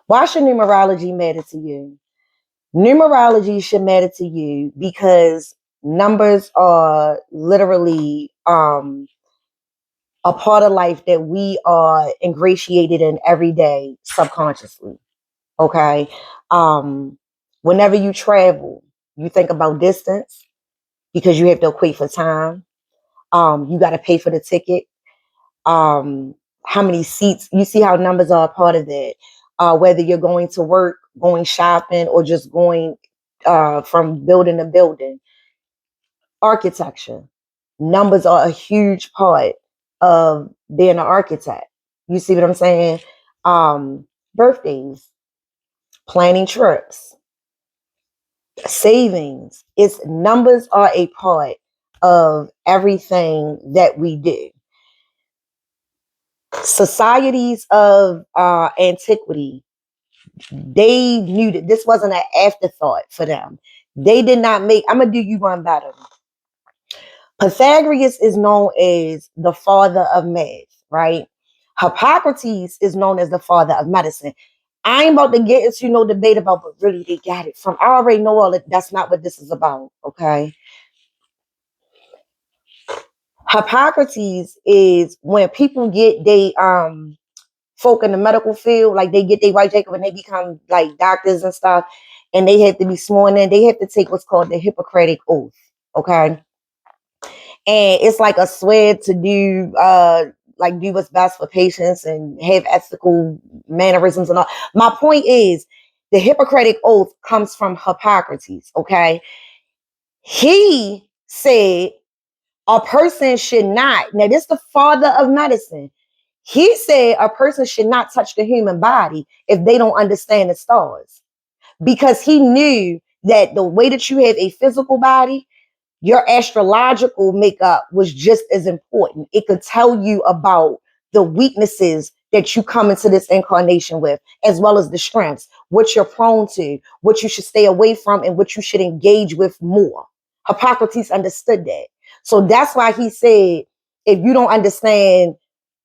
Why should numerology matter to you? Numerology should matter to you because numbers are literally a part of life that we are ingratiated in every day subconsciously. Okay. Um, Whenever you travel, you think about distance because you have to equate for time. You got to pay for the ticket. um, how many seats. You see how numbers are a part of that. Whether you're going to work, going shopping, or just going from building to building. Architecture. Numbers are a huge part of being an architect. You see what I'm saying? Birthdays, planning trips, savings. It's numbers are a part of everything that we do. Societies of antiquity, they knew that this wasn't an afterthought for them. They did not make, I'm going to do you one better. Pythagoras is known as the father of math, right? Hippocrates is known as the father of medicine. I ain't about to get into no debate about, but really they got it from. I already know all that. That's not what this is about, okay? Hippocrates is when people get they folk in the medical field, like they get their white jacob and they become like doctors and stuff, and they have to be sworn in. They have to take what's called the Hippocratic Oath. Okay. And it's like a swear to do like do what's best for patients and have ethical mannerisms and all. My point is the Hippocratic Oath comes from Hippocrates. Okay. He said a person should not, now this is the father of medicine. He said a person should not touch the human body if they don't understand the stars, because he knew that the way that you have a physical body, your astrological makeup was just as important. It could tell you about the weaknesses that you come into this incarnation with, as well as the strengths, what you're prone to, what you should stay away from, and what you should engage with more. Hippocrates understood that. So that's why he said, if you don't understand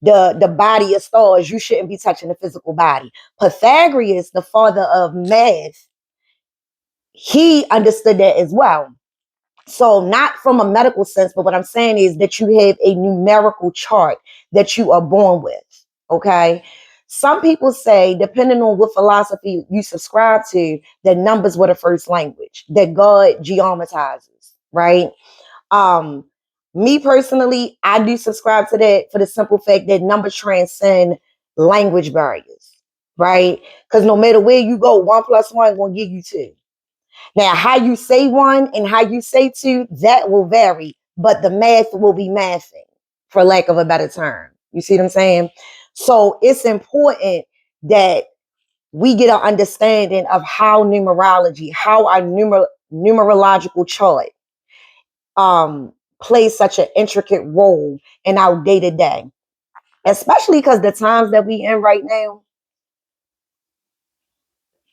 the body of stars, you shouldn't be touching the physical body. Pythagoras, the father of math, he understood that as well. So not from a medical sense, but what I'm saying is that you have a numerical chart that you are born with. Okay. Some people say, depending on what philosophy you subscribe to, that numbers were the first language, that God geometrizes, right? Um, Me personally, I do subscribe to that for the simple fact that numbers transcend language barriers, right? Because no matter where you go, 1 + 1 will give you 2. Now, how you say one and how you say two, that will vary, but the math will be mathing, for lack of a better term. You see what I'm saying? So it's important that we get an understanding of how numerology, how our numerological chart plays such an intricate role in our day to day, especially because the times that we in right now,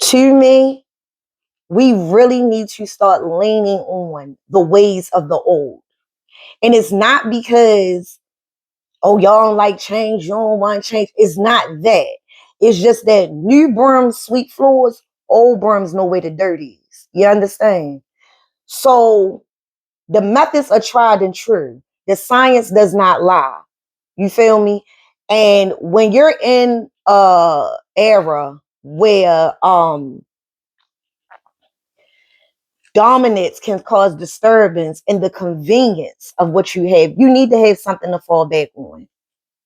to me, we really need to start leaning on the ways of the old. And it's not because, oh, y'all don't like change, you don't want change. It's not that. It's just that new brooms sweep floors, old brooms know where the dirt is. You understand? So the methods are tried and true. The science does not lie. You feel me? And when you're in a era where dominance can cause disturbance in the convenience of what you have, you need to have something to fall back on.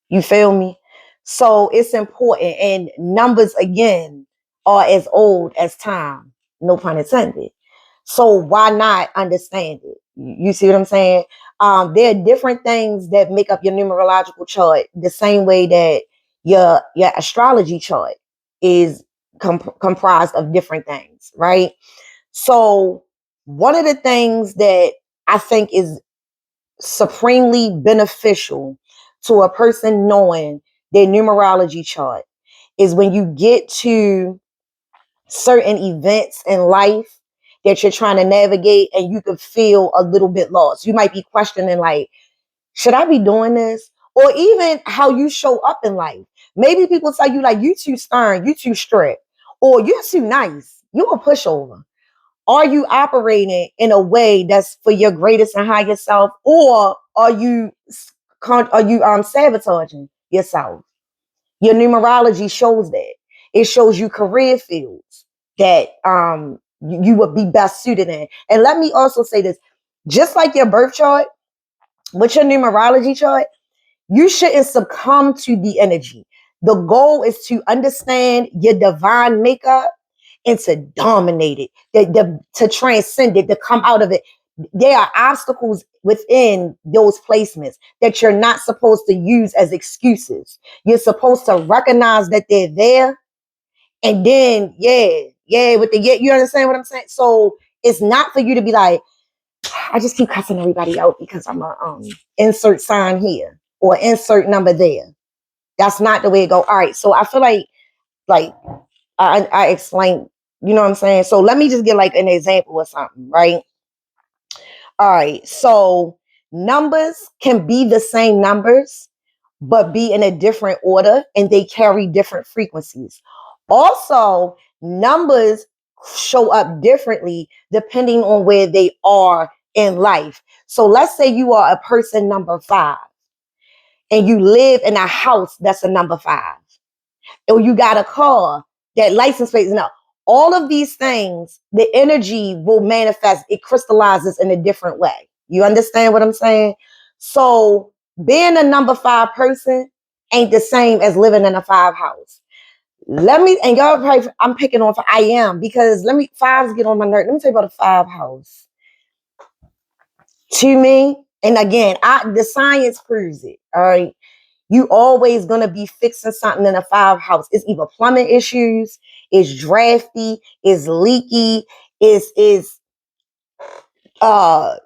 You feel me? So it's important. And numbers, again, are as old as time. No pun intended. So why not understand it? You see what I'm saying? There are different things that make up your numerological chart, the same way that your astrology chart is comprised of different things, right? So one of the things that I think is supremely beneficial to a person knowing their numerology chart is when you get to certain events in life that you're trying to navigate and you could feel a little bit lost. You might be questioning, like, should I be doing this? Or even how you show up in life. Maybe people tell you, like, you too stern, you too strict. or you're too nice, you're a pushover. Are you operating in a way that's for your greatest and highest self, or are you sabotaging yourself? Your numerology shows that. It shows you career fields that you would be best suited in. And let me also say this, just like your birth chart, with your numerology chart, you shouldn't succumb to the energy. The goal is to understand your divine makeup and to dominate it, to transcend it, to come out of it. There are obstacles within those placements that you're not supposed to use as excuses. You're supposed to recognize that they're there, and then with the you understand what I'm saying? So it's not for you to be like, I just keep cussing everybody out because I'm a insert sign here or insert number there. That's not the way it go. All right, so I feel like I explained, you know what I'm saying? So let me just give like an example or something, right? All right, so numbers can be the same numbers, but be in a different order, and they carry different frequencies. Also, numbers show up differently depending on where they are in life. So let's say you are a person number 5 and you live in a house that's a number 5, or you got a car that license plate is no. All of these things, the energy will manifest, it crystallizes in a different way. You understand what I'm saying? So being a number 5 person ain't the same as living in a 5 house. Let me, and y'all probably, I'm picking on for I am, because fives get on my nerve. Let me tell you about a 5 house. To me, and again, the science proves it. All right. You always gonna be fixing something in a 5 house. It's either plumbing issues, it's drafty, it's leaky, is the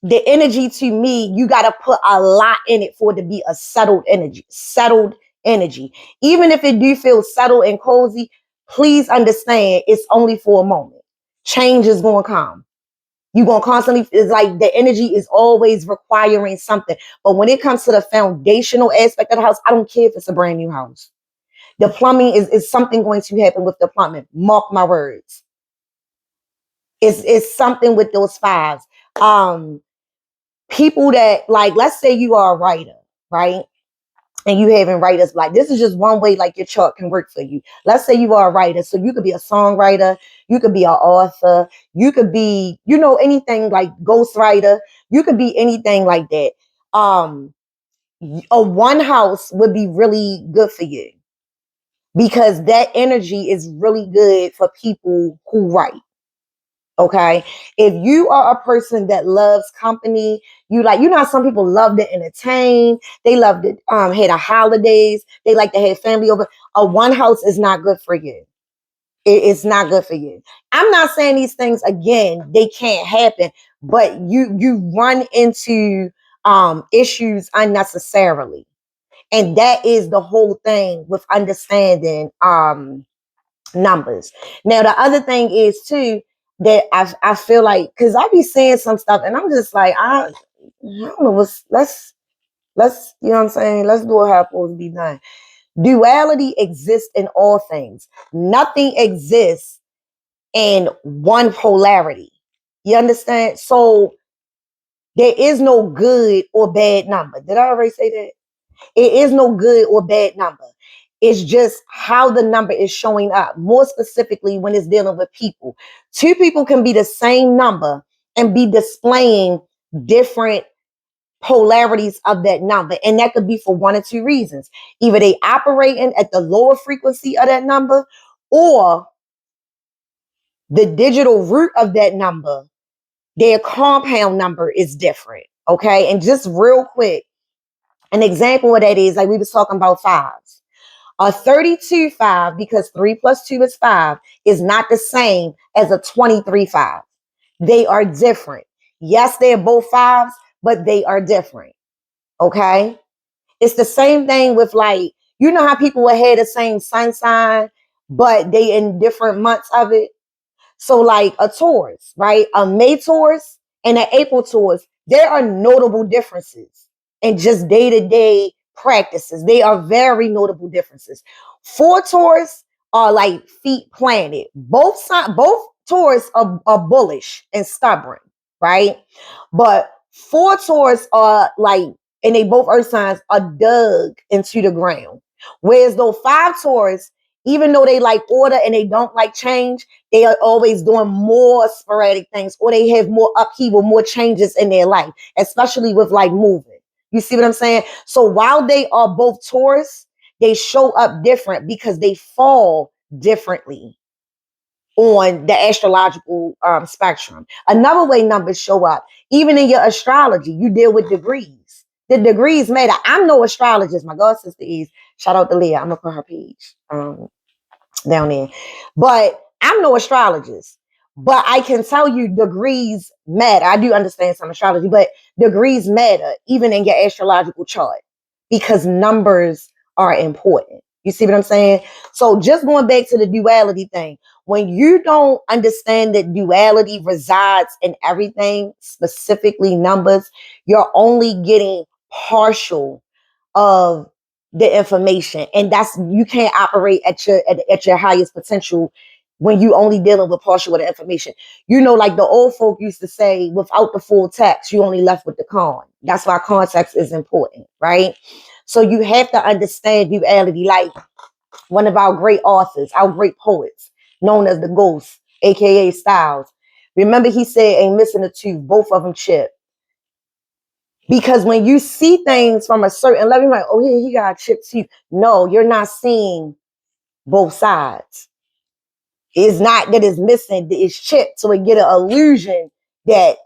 energy. To me, you gotta put a lot in it for it to be a settled energy. Settled energy. Even if it do feel settled and cozy, please understand it's only for a moment. Change is gonna come. You're going to constantly, it's like the energy is always requiring something. But when it comes to the foundational aspect of the house, I don't care if it's a brand new house. The plumbing is something going to happen with the plumbing. Mark my words. It's something with those 5s. People that, like, let's say you are a writer, right? And you having writers block. This is just one way like your chart can work for you. Let's say you are a writer. So you could be a songwriter, you could be an author, you could be, anything like ghostwriter, you could be anything like that. A one house would be really good for you because that energy is really good for people who write. Okay. If you are a person that loves company, how some people love to entertain. They love to have the holidays. They like to have family over. A one house is not good for you. It's not good for you. I'm not saying these things again, they can't happen, but you run into issues unnecessarily. And that is the whole thing with understanding numbers. Now, the other thing is too that I feel like, because I be saying some stuff and I'm just like, I don't know let's you know what I'm saying? Let's do it how it's supposed to be done. Duality exists in all things. Nothing exists in one polarity. You understand? So there is no good or bad number. Did I already say that? It is no good or bad number. It's just how the number is showing up, more specifically when it's dealing with people. 2 people can be the same number and be displaying different polarities of that number. And that could be for one or 2 reasons. Either they operating at the lower frequency of that number, or the digital root of that number, their compound number is different. Okay. And just real quick, an example of that is like we was talking about 5s. A 32 5, because 3 plus 2 is 5, is not the same as a 23 5. They are different. Yes, they're both 5s, but they are different. Okay? It's the same thing with, like, you know how people will have the same sun sign, but they in different months of it? So like a Taurus, right? A May Taurus and an April Taurus, there are notable differences in just day-to-day practices. They are very notable differences. For Taurus, are like feet planted. Both Taurus are bullish and stubborn, right? But 4 Taurus are like, and they both earth signs are dug into the ground. Whereas though 5 Taurus, even though they like order and they don't like change, they are always doing more sporadic things, or they have more upheaval, more changes in their life, especially with like moving. You see what I'm saying? So while they are both Taurus, they show up different because they fall differently on the astrological spectrum. Another way numbers show up, even in your astrology, you deal with degrees. The degrees matter. I'm no astrologist. My god sister is. Shout out to Leah. I'm gonna put her page down there. But I'm no astrologist. But I can tell you degrees matter. I do understand some astrology, but degrees matter even in your astrological chart because numbers are important. You see what I'm saying? So just going back to the duality thing, when you don't understand that duality resides in everything, specifically numbers, you're only getting partial of the information, and that's, you can't operate at your highest potential when you only dealing with partial of the information. You know, like the old folk used to say, without the full text you only left with the con. That's why context is important, right? So you have to understand duality. Like one of our great authors, our great poets, known as the Ghost, aka Styles, remember he said, ain't missing a tooth, both of them chipped. Because when you see things from a certain level, you're like, oh, yeah, he got chipped teeth. No, you're not seeing both sides. It's not that it's missing, it's chipped, so it get an illusion that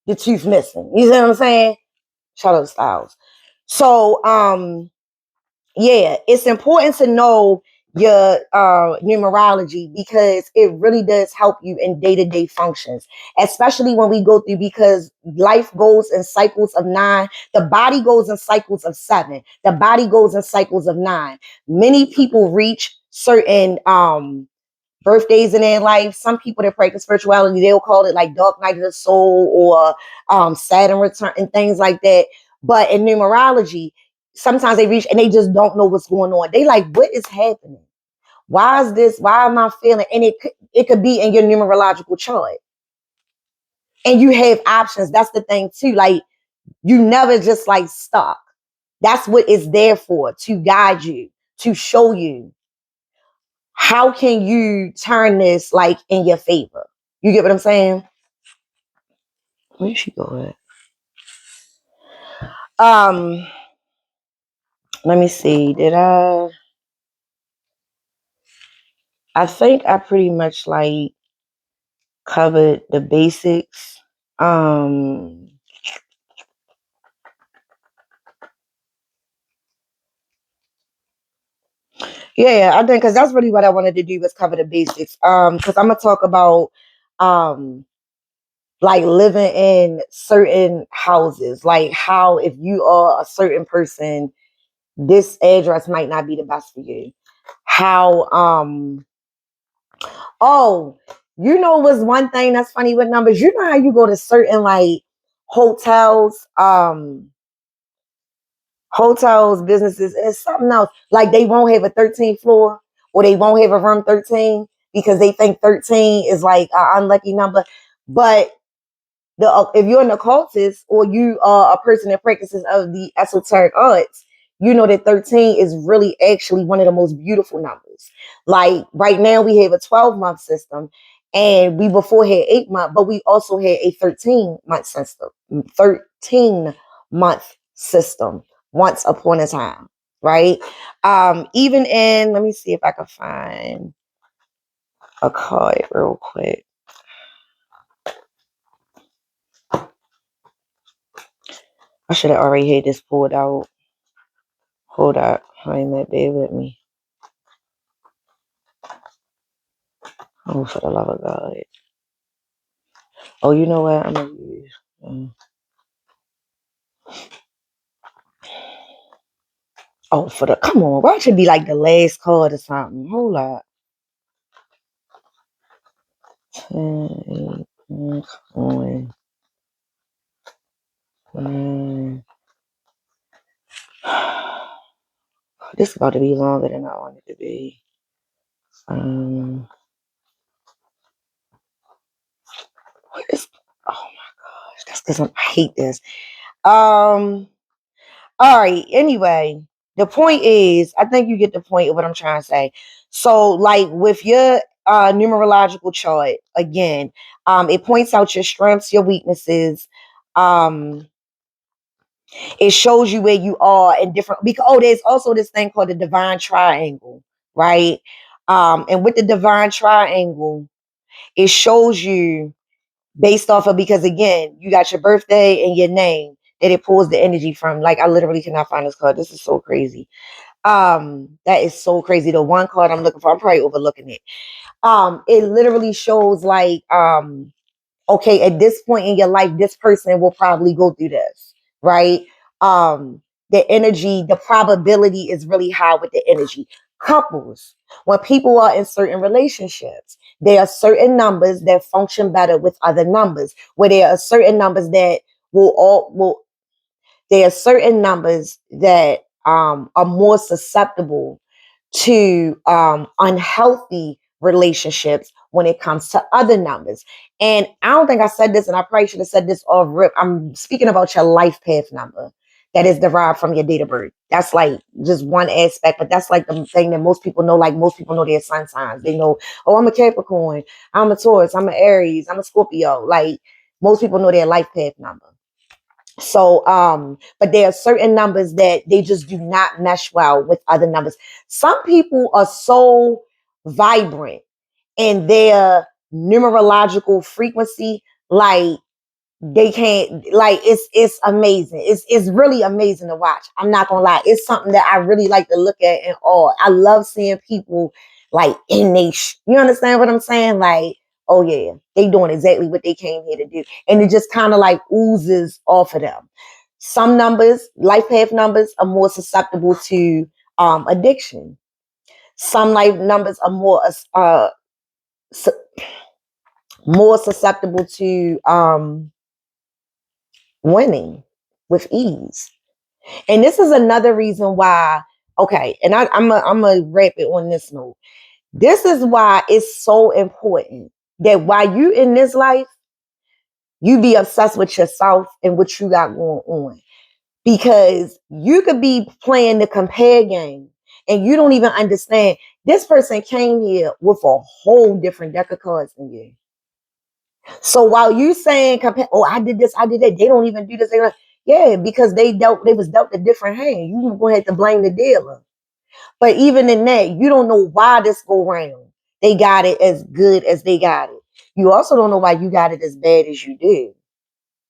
the tooth missing. You see what I'm saying? Shout out to Styles. So, yeah, it's important to know your numerology because it really does help you in day-to-day functions, especially when we go through, because life goes in cycles of 9. The body goes in cycles of 7. The body goes in cycles of 9. Many people reach certain birthdays in their life. Some people that practice spirituality, they'll call it like dark night of the soul or Saturn return and things like that. But in numerology, sometimes they reach and they just don't know what's going on. They like, what is happening? Why is this? Why am I feeling? And it could be in your numerological chart. And you have options. That's the thing too. Like you never just like stuck. That's what it's there for, to guide you, to show you how can you turn this like in your favor. You get what I'm saying? Where she go at? Let me see. I think I pretty much like covered the basics. Yeah, I think because that's really what I wanted to do, was cover the basics. Because I'm gonna talk about like living in certain houses, like how if you are a certain person, this address might not be the best for you. How oh, you know what's one thing that's funny with numbers? You know how you go to certain like hotels, businesses, and it's something else. Like they won't have a 13th floor, or they won't have a room 13 because they think 13 is like an unlucky number. But if you're an occultist or you are a person that practices of the esoteric arts, you know that 13 is really actually one of the most beautiful numbers. Like right now we have a 12-month system, and we before had 8-month, but we also had a 13-month system. 13-month system once upon a time, right? Even in, let me see if I can find a card real quick. I should have already had this pulled out. Hold up. I ain't that bad with me. Oh, for the love of God. Oh, you know what? I'm going to use. Oh, for the. Come on. Why should be like the last card or something? Hold up. 10, 8, 9, 10. This is about to be longer than I want it to be. Um, what is, oh my gosh, that's because I hate this. All right. Anyway, the point is, I think you get the point of what I'm trying to say. So, like with your numerological chart, again, it points out your strengths, your weaknesses. Um, it shows you where you are in different. Because there's also this thing called the divine triangle, right? And with the divine triangle, it shows you based off of, because again, you got your birthday and your name that it pulls the energy from. Like I literally cannot find this card. This is so crazy. That is so crazy. The one card I'm looking for, I'm probably overlooking it. It literally shows like okay, at this point in your life, this person will probably go through this, right? Um, the energy, the probability is really high with the energy. Couples, when people are in certain relationships, there are certain numbers that function better with other numbers, where there are certain numbers that will there are certain numbers that are more susceptible to unhealthy relationships when it comes to other numbers. And I don't think I said this, and I probably should have said this off rip. I'm speaking about your life path number that is derived from your date of birth. That's like just one aspect, but that's like the thing that most people know. Like most people know their sun signs. They know, oh, I'm a Capricorn, I'm a Taurus, I'm an Aries, I'm a Scorpio. Like most people know their life path number. So, but there are certain numbers that they just do not mesh well with other numbers. Some people are so vibrant in their numerological frequency, like they can't, like it's amazing. It's really amazing to watch. I'm not gonna lie. It's something that I really like to look at and all. I love seeing people like in they you understand what I'm saying? Like, oh yeah, they doing exactly what they came here to do. And it just kind of like oozes off of them. Some numbers, life path numbers, are more susceptible to addiction. Some life numbers are su- more susceptible to winning with ease. And this is another reason why, okay, and I'm a wrap it on this note. This is why it's so important that while you in this life, you be obsessed with yourself and what you got going on. Because you could be playing the compare game and you don't even understand this person came here with a whole different deck of cards than you. So while you saying compare, oh, I did this, I did that, they don't even do this. They like, yeah, because they was dealt a different hand. You gonna have to blame the dealer. But even in that, you don't know why this go round. They got it as good as they got it. You also don't know why you got it as bad as you did.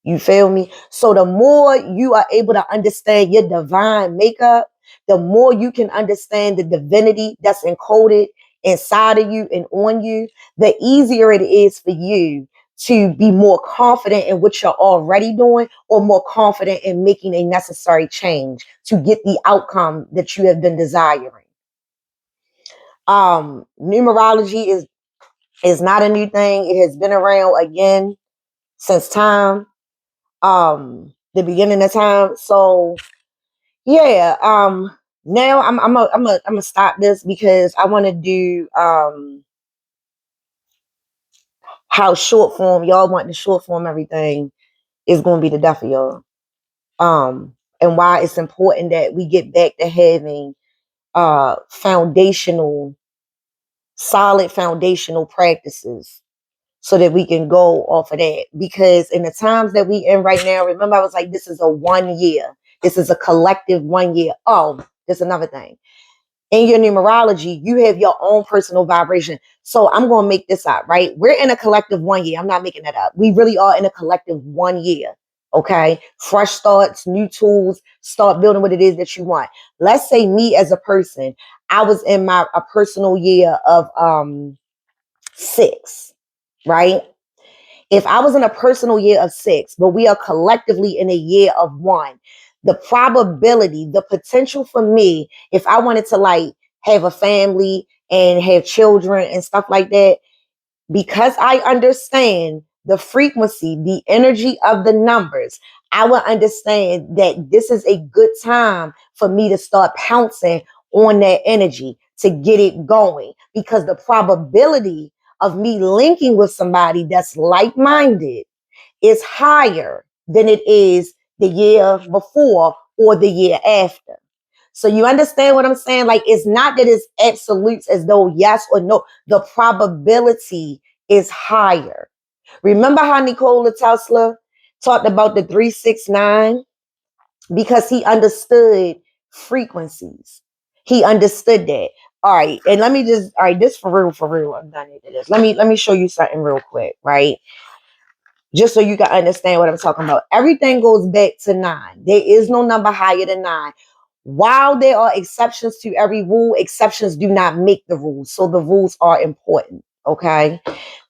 You feel me? So the more you are able to understand your divine makeup, the more you can understand the divinity that's encoded inside of you and on you, the easier it is for you to be more confident in what you're already doing or more confident in making a necessary change to get the outcome that you have been desiring. Numerology is not a new thing. It has been around again since time, the beginning of time. So yeah, now I'm gonna stop this because I want to do how short form y'all want the short form everything is going to be the death of y'all. And why it's important that we get back to having foundational, solid foundational practices so that we can go off of that. Because in the times that we in right now, remember I was like, this is a 1 year. This is a collective 1 year. Oh, there's another thing. In your numerology, you have your own personal vibration. So I'm going to make this up, right? We're in a collective 1 year. I'm not making that up. We really are in a collective 1 year. Okay. Fresh starts, new tools, start building what it is that you want. Let's say me as a person, I was in a personal year of 6, right? If I was in a personal year of 6, but we are collectively in a year of 1, the probability, the potential for me, if I wanted to like have a family and have children and stuff like that, because I understand the frequency, the energy of the numbers, I will understand that this is a good time for me to start pouncing on that energy, to get it going, because the probability of me linking with somebody that's like-minded is higher than it is the year before or the year after. So you understand what I'm saying? Like, it's not that it's absolutes as though yes or no. The probability is higher. Remember how Nikola Tesla talked about the 369? Because he understood frequencies. He understood that. All right. And all right, this for real. I'm done with this. Let me show you something real quick, right? Just so you can understand what I'm talking about. Everything goes back to 9. There is no number higher than 9. While there are exceptions to every rule, exceptions do not make the rules. So the rules are important. Okay.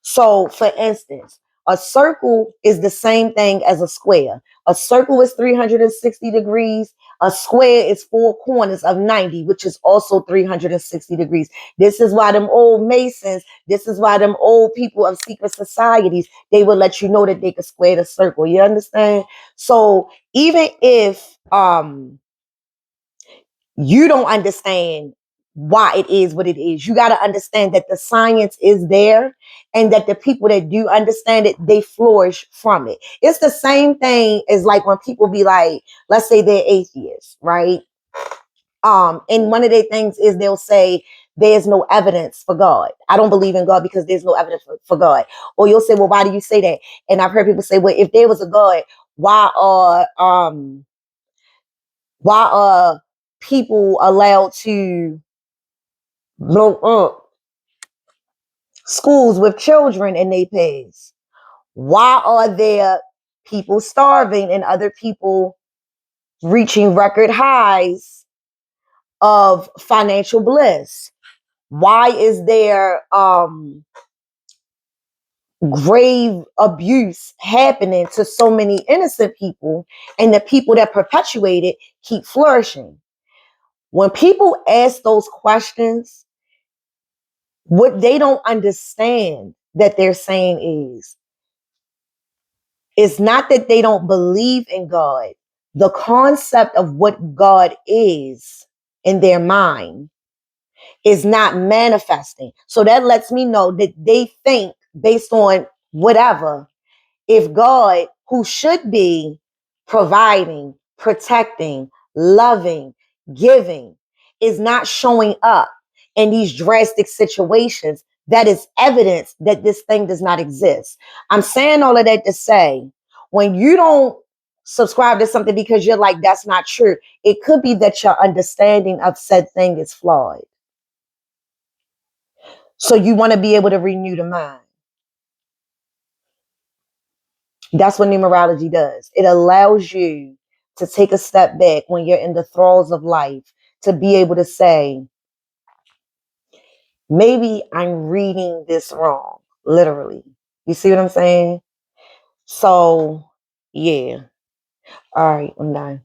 So for instance, a circle is the same thing as a square. A circle is 360 degrees. A square is 4 corners of 90, which is also 360 degrees. This is why them old Masons, this is why them old people of secret societies, they will let you know that they could square the circle. You understand? So even if you don't understand why it is what it is, you got to understand that the science is there, and that the people that do understand it, they flourish from it. It's the same thing as like when people be like, let's say they're atheists, right? And one of their things is they'll say there's no evidence for God. I don't believe in God because there's no evidence for God. Or you'll say, well, why do you say that? And I've heard people say, well, if there was a God, why are people allowed to blow up schools with children in their pays? Why are there people starving and other people reaching record highs of financial bliss? Why is there grave abuse happening to so many innocent people, and the people that perpetuate it keep flourishing? When people ask those questions, what they don't understand that they're saying is, it's not that they don't believe in God. The concept of what God is in their mind is not manifesting. So that lets me know that they think based on whatever, if God, who should be providing, protecting, loving, giving, is not showing up in these drastic situations, that is evidence that this thing does not exist. I'm saying all of that to say, when you don't subscribe to something because you're like, that's not true, it could be that your understanding of said thing is flawed. So you want to be able to renew the mind. That's what numerology does. It allows you to take a step back when you're in the thralls of life, to be able to say, maybe I'm reading this wrong, literally. You see what I'm saying? So, yeah. All right, I'm done.